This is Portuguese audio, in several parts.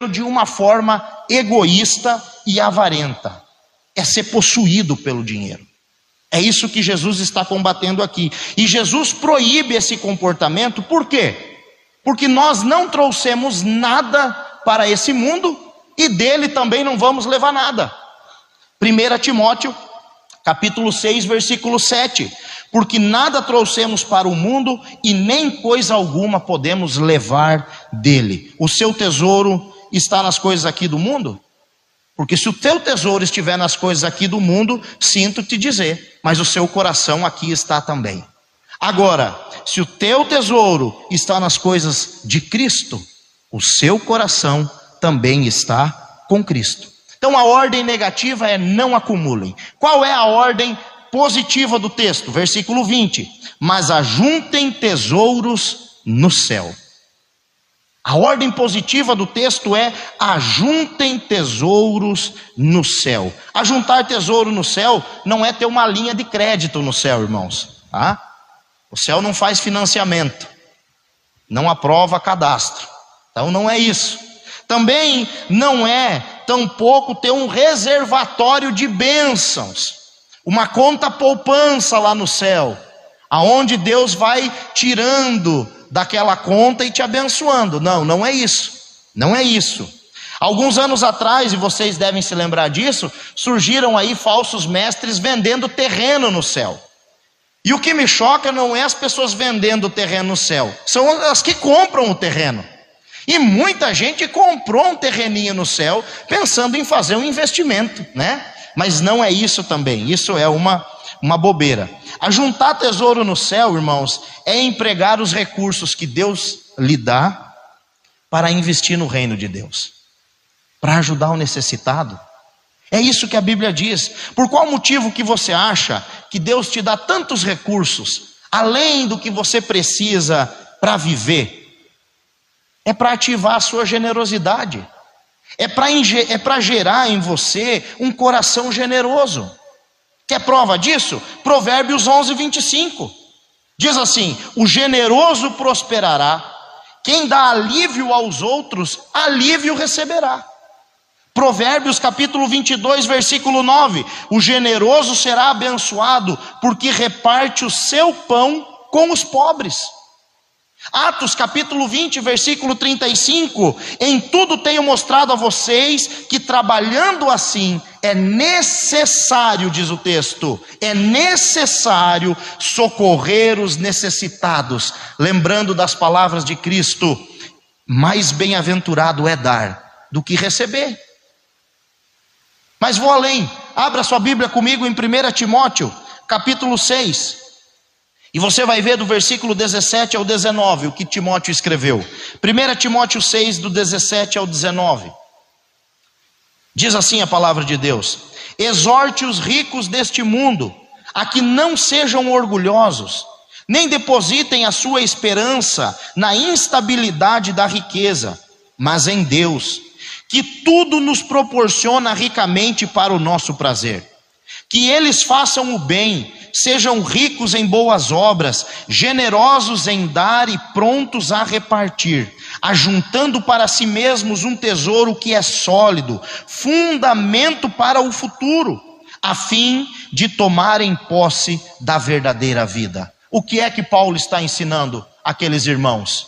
de uma forma egoísta e avarenta. É ser possuído pelo dinheiro. É isso que Jesus está combatendo aqui. E Jesus proíbe esse comportamento, por quê? Porque nós não trouxemos nada para esse mundo e dele também não vamos levar nada. 1 Timóteo, capítulo 6, versículo 7. Porque nada trouxemos para o mundo e nem coisa alguma podemos levar dele. O seu tesouro está nas coisas aqui do mundo? Porque se o teu tesouro estiver nas coisas aqui do mundo, sinto te dizer, mas o seu coração aqui está também. Agora, se o teu tesouro está nas coisas de Cristo, o seu coração também está com Cristo. Então a ordem negativa é não acumulem. Qual é a ordem positiva do texto? Versículo 20. Mas ajuntem tesouros no céu. A ordem positiva do texto é: ajuntem tesouros no céu. Ajuntar tesouro no céu não é ter uma linha de crédito no céu, irmãos. Tá? O céu não faz financiamento, não aprova cadastro. Então não é isso. Também não é tampouco ter um reservatório de bênçãos, uma conta poupança lá no céu, aonde Deus vai tirando daquela conta e te abençoando. Não, não é isso. Não é isso. Alguns anos atrás, e vocês devem se lembrar disso, surgiram aí falsos mestres vendendo terreno no céu. E o que me choca não é as pessoas vendendo terreno no céu, são as que compram o terreno. E muita gente comprou um terreninho no céu pensando em fazer um investimento, né? Mas não é isso também. Isso é uma bobeira. Ajuntar tesouro no céu, irmãos, é empregar os recursos que Deus lhe dá para investir no reino de Deus, para ajudar o necessitado. É isso que a Bíblia diz. Por qual motivo que você acha que Deus te dá tantos recursos, além do que você precisa para viver? É para ativar a sua generosidade. É para gerar em você um coração generoso. Quer prova disso? Provérbios 11, 25. Diz assim: o generoso prosperará, quem dá alívio aos outros, alívio receberá. Provérbios capítulo 22, versículo 9. O generoso será abençoado, porque reparte o seu pão com os pobres. Atos capítulo 20, versículo 35. Em tudo tenho mostrado a vocês que trabalhando assim é necessário, diz o texto, é necessário socorrer os necessitados. Lembrando das palavras de Cristo: mais bem-aventurado é dar do que receber. Mas vou além. Abra sua Bíblia comigo em 1 Timóteo capítulo 6. E você vai ver do versículo 17 ao 19 o que Timóteo escreveu. 1 Timóteo 6, do 17 ao 19. Diz assim a palavra de Deus: exorte os ricos deste mundo a que não sejam orgulhosos, nem depositem a sua esperança na instabilidade da riqueza, mas em Deus, que tudo nos proporciona ricamente para o nosso prazer. Que eles façam o bem, sejam ricos em boas obras, generosos em dar e prontos a repartir, ajuntando para si mesmos um tesouro que é sólido, fundamento para o futuro, a fim de tomarem posse da verdadeira vida. O que é que Paulo está ensinando àqueles irmãos?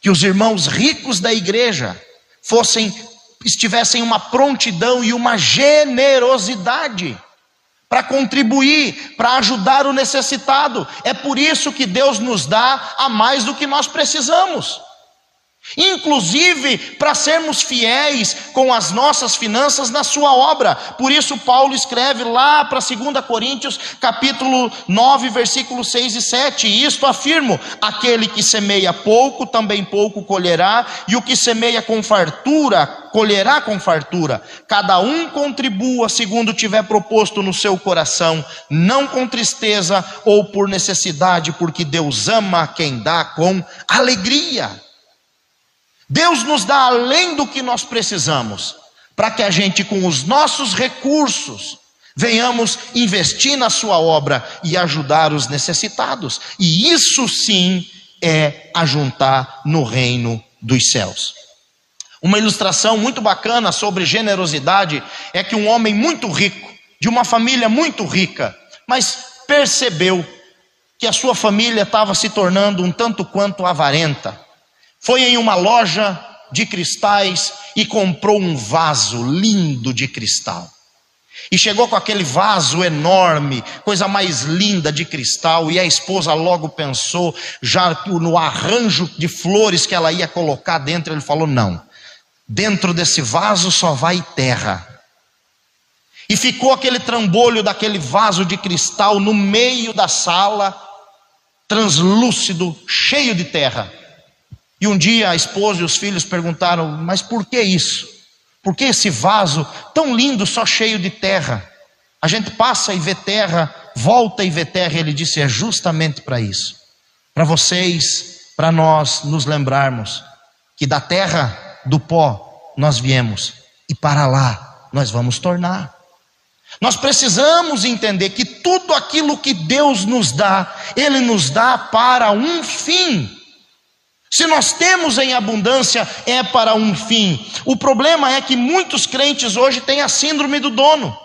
Que os irmãos ricos da igreja estivessem uma prontidão e uma generosidade para contribuir, para ajudar o necessitado. É por isso que Deus nos dá a mais do que nós precisamos, inclusive para sermos fiéis com as nossas finanças na sua obra. Por isso Paulo escreve lá para 2 Coríntios capítulo 9, versículos 6 e 7, e isto afirmo: aquele que semeia pouco, também pouco colherá, e o que semeia com fartura, colherá com fartura. Cada um contribua segundo tiver proposto no seu coração, não com tristeza ou por necessidade, porque Deus ama quem dá com alegria. Deus nos dá além do que nós precisamos, para que a gente, com os nossos recursos, venhamos investir na sua obra e ajudar os necessitados. E isso sim é ajuntar no reino dos céus. Uma ilustração muito bacana sobre generosidade é que um homem muito rico, de uma família muito rica, mas percebeu que a sua família estava se tornando um tanto quanto avarenta, foi em uma loja de cristais e comprou um vaso lindo de cristal. E chegou com aquele vaso enorme, coisa mais linda de cristal, e a esposa logo pensou, já no arranjo de flores que ela ia colocar dentro, ele falou: não, dentro desse vaso só vai terra. E ficou aquele trambolho daquele vaso de cristal no meio da sala, translúcido, cheio de terra. E um dia a esposa e os filhos perguntaram: mas por que isso? Por que esse vaso tão lindo, só cheio de terra? A gente passa e vê terra, volta e vê terra. E ele disse: é justamente para isso, para vocês, para nós nos lembrarmos que da terra, do pó, nós viemos, e para lá nós vamos tornar. Nós precisamos entender que tudo aquilo que Deus nos dá, Ele nos dá para um fim. Se nós temos em abundância, é para um fim. O problema é que muitos crentes hoje têm a síndrome do dono.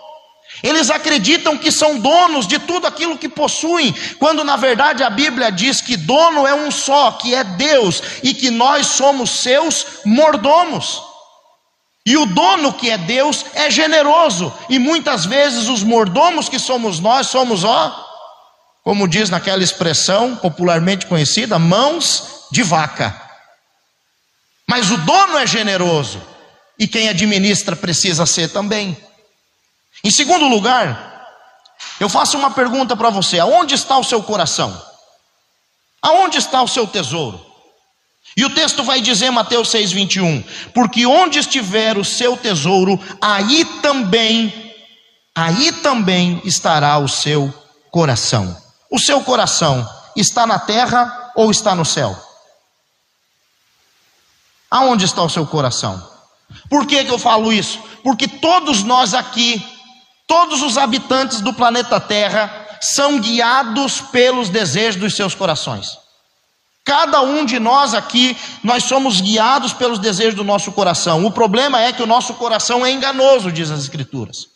Eles acreditam que são donos de tudo aquilo que possuem, quando na verdade a Bíblia diz que dono é um só, que é Deus, e que nós somos seus mordomos. E o dono, que é Deus, é generoso, e muitas vezes os mordomos que somos nós, somos, como diz naquela expressão popularmente conhecida, mãos de vaca. Mas o dono é generoso, e quem administra precisa ser também. Em segundo lugar, eu faço uma pergunta para você: aonde está o seu coração? Aonde está o seu tesouro? E o texto vai dizer, Mateus 6,21, porque onde estiver o seu tesouro, aí também estará o seu coração. O seu coração está na terra ou está no céu? Aonde está o seu coração? Por que eu falo isso? Porque todos nós aqui, todos os habitantes do planeta Terra, são guiados pelos desejos dos seus corações. Cada um de nós aqui, nós somos guiados pelos desejos do nosso coração. O problema é que o nosso coração é enganoso, diz as Escrituras.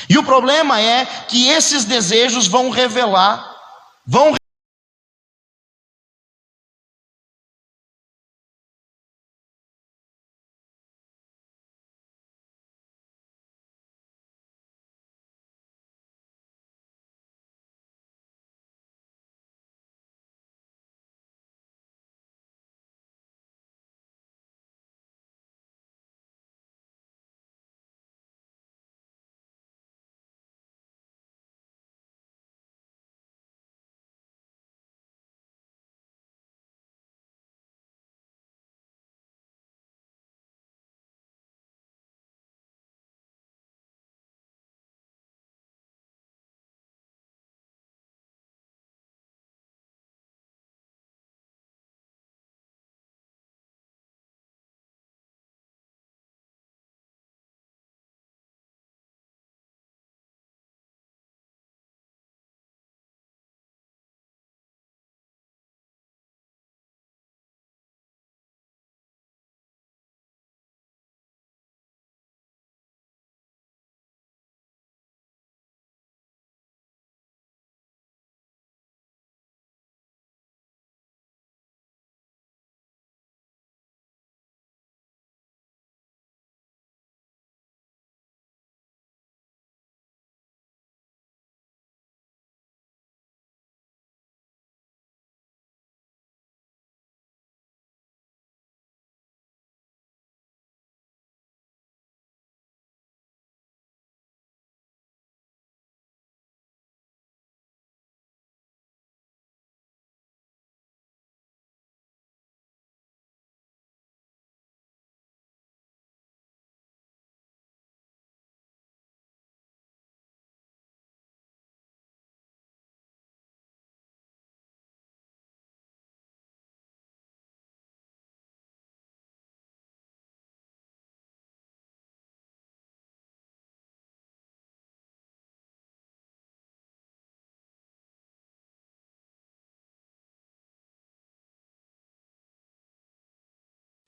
E o problema é que esses desejos vão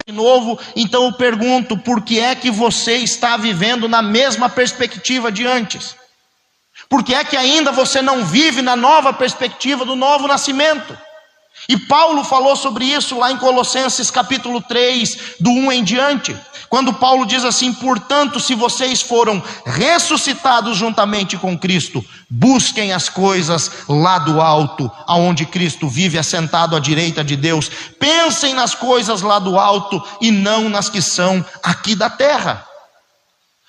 de novo, então eu pergunto, por que é que você está vivendo na mesma perspectiva de antes? Por que é que ainda você não vive na nova perspectiva do novo nascimento? E Paulo falou sobre isso lá em Colossenses capítulo 3, do 1 em diante, quando Paulo diz assim: portanto, se vocês foram ressuscitados juntamente com Cristo, busquem as coisas lá do alto, aonde Cristo vive assentado à direita de Deus. Pensem nas coisas lá do alto e não nas que são aqui da terra.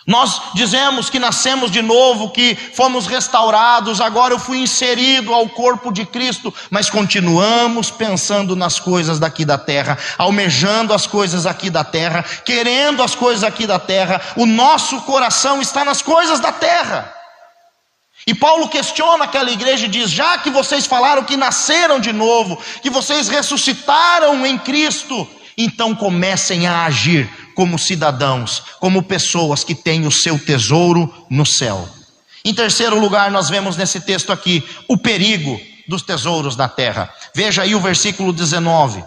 Nós dizemos que nascemos de novo, que fomos restaurados, agora eu fui inserido ao corpo de Cristo, mas continuamos pensando nas coisas daqui da terra, almejando as coisas aqui da terra, querendo as coisas aqui da terra. O nosso coração está nas coisas da terra. E Paulo questiona aquela igreja e diz: já que vocês falaram que nasceram de novo, que vocês ressuscitaram em Cristo, então comecem a agir como cidadãos, como pessoas que têm o seu tesouro no céu. Em terceiro lugar, nós vemos nesse texto aqui o perigo dos tesouros na terra. Veja aí o versículo 19: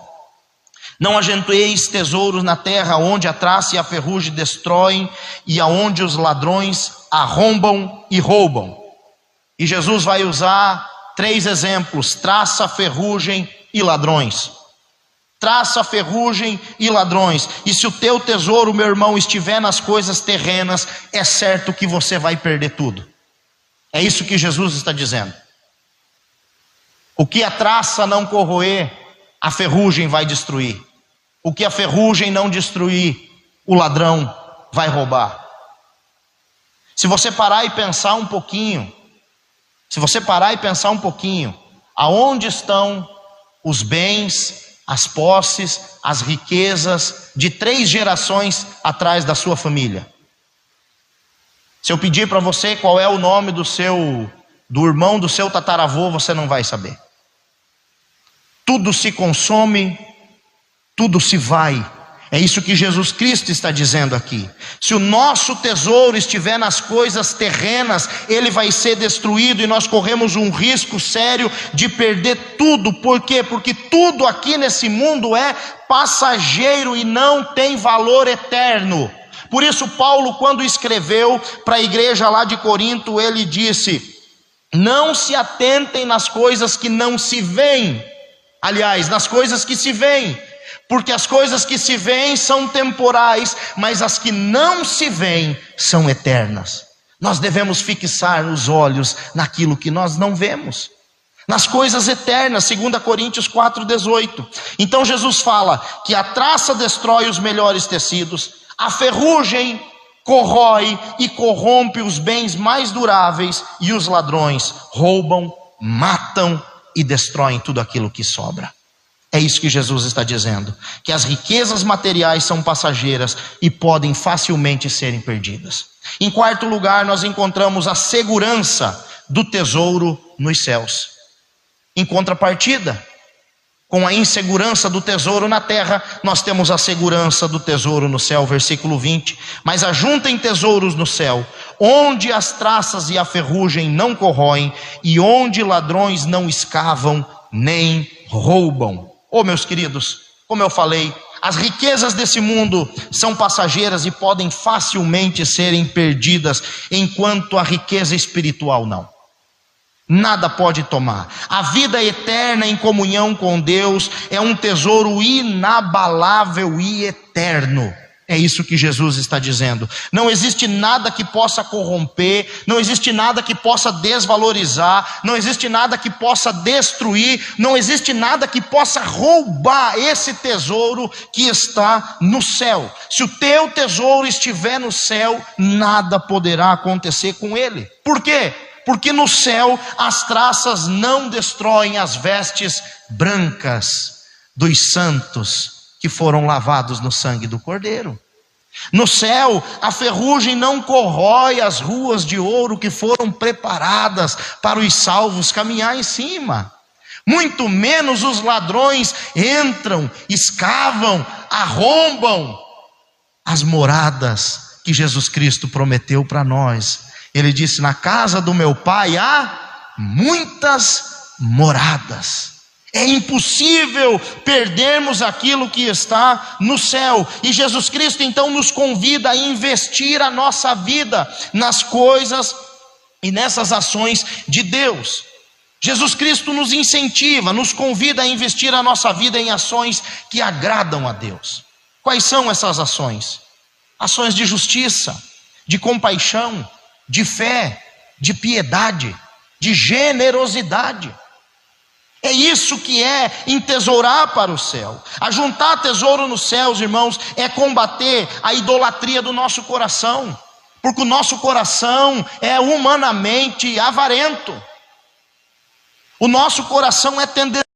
não ajenteis tesouros na terra, onde a traça e a ferrugem destroem, e aonde os ladrões arrombam e roubam. E Jesus vai usar 3 exemplos: traça, ferrugem e ladrões. Traça, ferrugem e ladrões. E se o teu tesouro, meu irmão, estiver nas coisas terrenas, é certo que você vai perder tudo. É isso que Jesus está dizendo. O que a traça não corroer, a ferrugem vai destruir. O que a ferrugem não destruir, o ladrão vai roubar. Se você parar e pensar um pouquinho, aonde estão os bens, as posses, as riquezas de 3 gerações atrás da sua família? Se eu pedir para você qual é o nome do irmão do seu tataravô, você não vai saber. Tudo se consome, tudo se vai. É isso que Jesus Cristo está dizendo aqui. Se o nosso tesouro estiver nas coisas terrenas, ele vai ser destruído, e nós corremos um risco sério de perder tudo. Por quê? Porque tudo aqui nesse mundo é passageiro e não tem valor eterno. Por isso Paulo, quando escreveu para a igreja lá de Corinto, ele disse: não se atentem nas coisas que não se veem, aliás, nas coisas que se veem, porque as coisas que se veem são temporais, mas as que não se veem são eternas. Nós devemos fixar os olhos naquilo que nós não vemos, nas coisas eternas. 2 Coríntios 4,18. Então Jesus fala que a traça destrói os melhores tecidos, a ferrugem corrói e corrompe os bens mais duráveis, e os ladrões roubam, matam e destroem tudo aquilo que sobra. É isso que Jesus está dizendo, que as riquezas materiais são passageiras e podem facilmente serem perdidas. Em quarto lugar, nós encontramos a segurança do tesouro nos céus. Em contrapartida, com a insegurança do tesouro na terra, nós temos a segurança do tesouro no céu. Versículo 20: mas ajuntem tesouros no céu, onde as traças e a ferrugem não corroem, e onde ladrões não escavam nem roubam. Oh, meus queridos, como eu falei, as riquezas desse mundo são passageiras e podem facilmente serem perdidas, enquanto a riqueza espiritual não. Nada pode tomar. A vida eterna em comunhão com Deus é um tesouro inabalável e eterno. É isso que Jesus está dizendo. Não existe nada que possa corromper, não existe nada que possa desvalorizar, não existe nada que possa destruir, não existe nada que possa roubar esse tesouro que está no céu. Se o teu tesouro estiver no céu, nada poderá acontecer com ele. Por quê? Porque no céu as traças não destroem as vestes brancas dos santos que foram lavados no sangue do Cordeiro. No céu, a ferrugem não corrói as ruas de ouro que foram preparadas para os salvos caminhar em cima. Muito menos os ladrões entram, escavam, arrombam as moradas que Jesus Cristo prometeu para nós. Ele disse: na casa do meu pai há muitas moradas. É impossível perdermos aquilo que está no céu. E Jesus Cristo então nos convida a investir a nossa vida nas coisas e nessas ações de Deus. Jesus Cristo nos incentiva, nos convida a investir a nossa vida em ações que agradam a Deus. Quais são essas ações? Ações de justiça, de compaixão, de fé, de piedade, de generosidade. É isso que é entesourar para o céu. Ajuntar tesouro nos céus, irmãos, é combater a idolatria do nosso coração, porque o nosso coração é humanamente avarento. O nosso coração é tendencioso.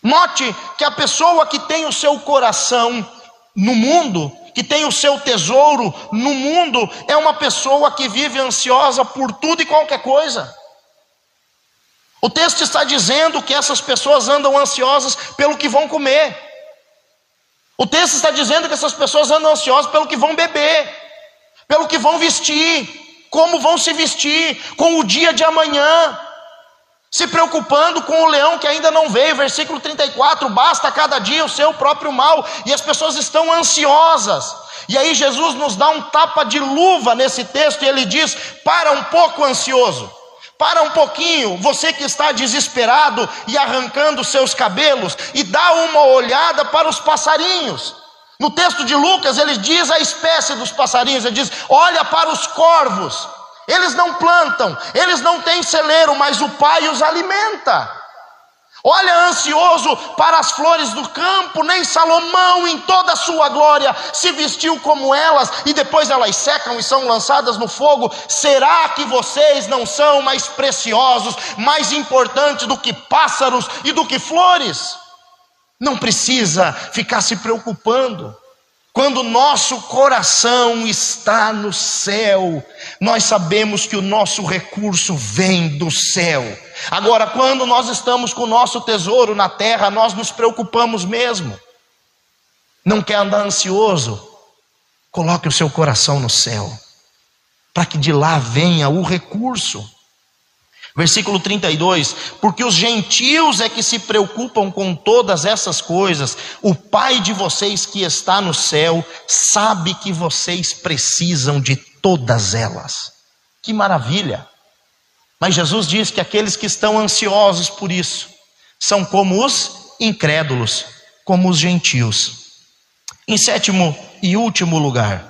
Note que a pessoa que tem o seu coração no mundo, que tem o seu tesouro no mundo, é uma pessoa que vive ansiosa por tudo e qualquer coisa. O texto está dizendo que essas pessoas andam ansiosas pelo que vão comer. O texto está dizendo que essas pessoas andam ansiosas pelo que vão beber, pelo que vão vestir, como vão se vestir, com o dia de amanhã, se preocupando com o leão que ainda não veio. Versículo 34, basta cada dia o seu próprio mal, e as pessoas estão ansiosas. E aí Jesus nos dá um tapa de luva nesse texto, e ele diz: para um pouco, ansioso, para um pouquinho, você que está desesperado e arrancando seus cabelos, e dá uma olhada para os passarinhos. No texto de Lucas ele diz a espécie dos passarinhos, ele diz: olha para os corvos, eles não plantam, eles não têm celeiro, mas o Pai os alimenta. Olha ansioso para as flores do campo, nem Salomão em toda a sua glória se vestiu como elas, e depois elas secam e são lançadas no fogo. Será que vocês não são mais preciosos, mais importantes do que pássaros e do que flores? Não precisa ficar se preocupando. Quando o nosso coração está no céu, nós sabemos que o nosso recurso vem do céu. Agora, quando nós estamos com o nosso tesouro na terra, nós nos preocupamos mesmo. Não quer andar ansioso? Coloque o seu coração no céu, para que de lá venha o recurso. Versículo 32, porque os gentios é que se preocupam com todas essas coisas, o Pai de vocês que está no céu sabe que vocês precisam de todas elas. Que maravilha! Mas Jesus diz que aqueles que estão ansiosos por isso são como os incrédulos, como os gentios. Em sétimo e último lugar,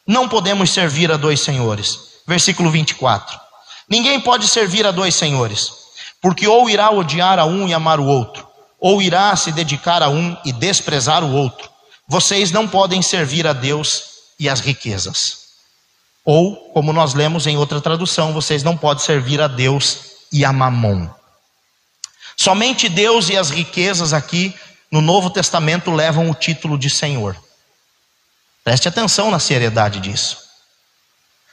não podemos servir a dois senhores. Versículo 24. Ninguém pode servir a dois senhores, porque ou irá odiar a um e amar o outro, ou irá se dedicar a um e desprezar o outro. Vocês não podem servir a Deus e às riquezas. Ou, como nós lemos em outra tradução, vocês não podem servir a Deus e a Mamon. Somente Deus e as riquezas aqui no Novo Testamento levam o título de Senhor. Preste atenção na seriedade disso.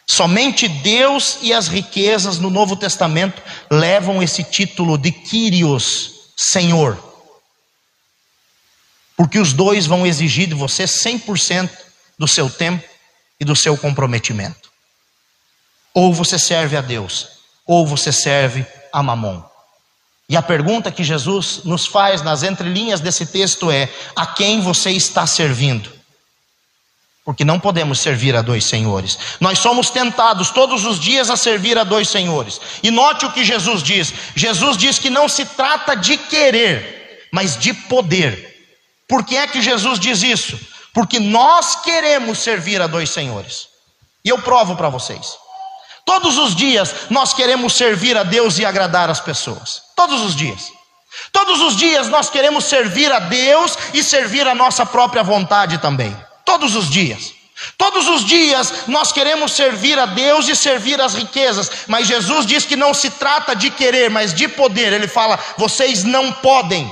Somente Deus e as riquezas no Novo Testamento levam esse título de Kyrios, Senhor. Porque os dois vão exigir de você 100% do seu tempo e do seu comprometimento. Ou você serve a Deus, ou você serve a Mamon. E a pergunta que Jesus nos faz nas entrelinhas desse texto é: a quem você está servindo? Porque não podemos servir a dois senhores. Nós somos tentados todos os dias a servir a dois senhores. E note o que Jesus diz. Jesus diz que não se trata de querer, mas de poder. Por que é que Jesus diz isso? Porque nós queremos servir a dois senhores. E eu provo para vocês. Todos os dias nós queremos servir a Deus e agradar as pessoas. Todos os dias. Todos os dias nós queremos servir a Deus e servir a nossa própria vontade também. Todos os dias. Todos os dias nós queremos servir a Deus e servir as riquezas. Mas Jesus diz que não se trata de querer, mas de poder. Ele fala: vocês não podem.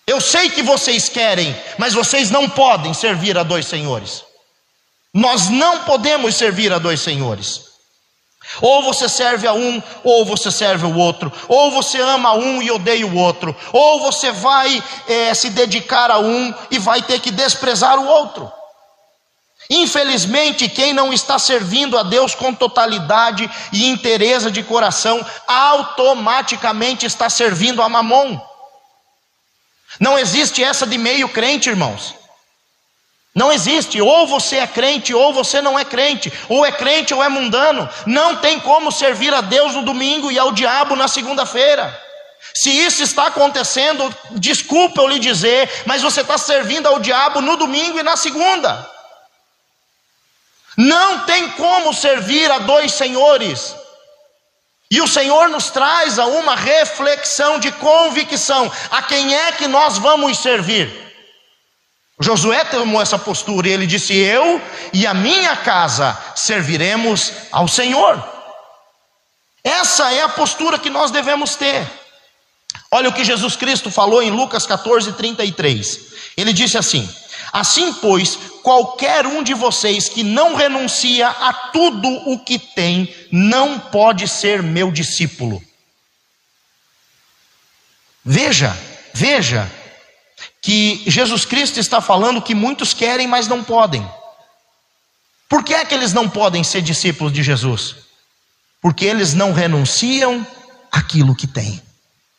Eu sei que vocês querem, mas vocês não podem servir a dois senhores. Nós não podemos servir a dois senhores. Ou você serve a um, ou você serve o outro. Ou você ama um e odeia o outro. Ou você vai se dedicar a um e vai ter que desprezar o outro. Infelizmente, quem não está servindo a Deus com totalidade e inteireza de coração, automaticamente está servindo a Mamon. Não existe essa de meio crente, irmãos. Não existe, ou você é crente ou você não é crente, ou é crente ou é mundano. Não tem como servir a Deus no domingo e ao diabo na segunda-feira. Se isso está acontecendo, desculpa eu lhe dizer, mas você está servindo ao diabo no domingo e na segunda. Não tem como servir a dois senhores. E o Senhor nos traz a uma reflexão de convicção: a quem é que nós vamos servir? Josué tomou essa postura e ele disse: eu e a minha casa serviremos ao Senhor. Essa é a postura que nós devemos ter. Olha o que Jesus Cristo falou em Lucas 14:33. Ele disse assim: assim, pois, qualquer um de vocês que não renuncia a tudo o que tem, não pode ser meu discípulo. Veja que Jesus Cristo está falando que muitos querem, mas não podem. Por que é que eles não podem ser discípulos de Jesus? Porque eles não renunciam àquilo que têm.